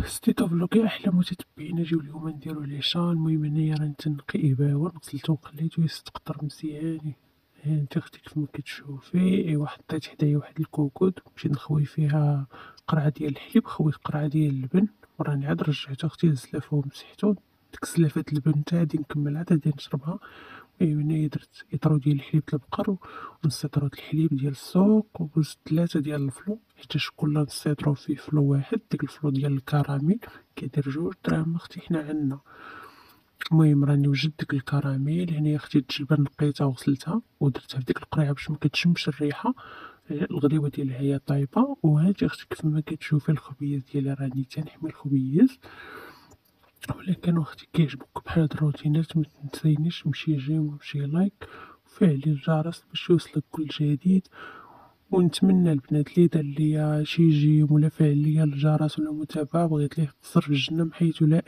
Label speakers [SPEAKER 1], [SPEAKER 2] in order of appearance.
[SPEAKER 1] ستي تفلوقي أحلى متتبعين أجيو اليوم نديرو العشاء. المهم هنايا راه نتا نقي إباوة غسلتو وقليتو يستقطر مزيان. ها انت اختي كيفما كتشوفي ايوا حطيت حدايا واحد الكوكوط، مشيت نخوي فيها قرعة ديال الحليب، خويت قرعة ديال اللبن، وراني عاد رجعتو اختي الزلافة ومسحتو. ديك الزلافة اللبن نتا غادي نكمل عاد غادي نشربها. المهم هنايا درت إطرو ديال الحليب البقر ونص إطرو د الحليب ديال السوق وجوج 3 ديال الفلو، حيتاش كل نص إطرو فيه فلو واحد. ديك الفلو ديال الكراميل كيدير 2 دراهم اختي حنا عندنا. المهم راني وجدت ديك الكراميل هنايا اختي الجبن نقيتها وغسلتها ودرتها في ديك القريعة باش مكتشمش الريحة. الغديوة ديالها هي طايبة. وهانتي اختي كيفما كتشوفي الخبيز ديالي راني تنحمي الخبيز. ولكن اختي كيعجبوك بحال هاد الروتينات متنسينيش تمشي جيم وتمشي لايك وفعلي الجرس باش يوصلك كل جديد. ونتمنى البنات اللي دار ليا شي جيم ولا فعل ليا الجرس ولا متابعة بغيت ليه قصر في الجنة من حيث لا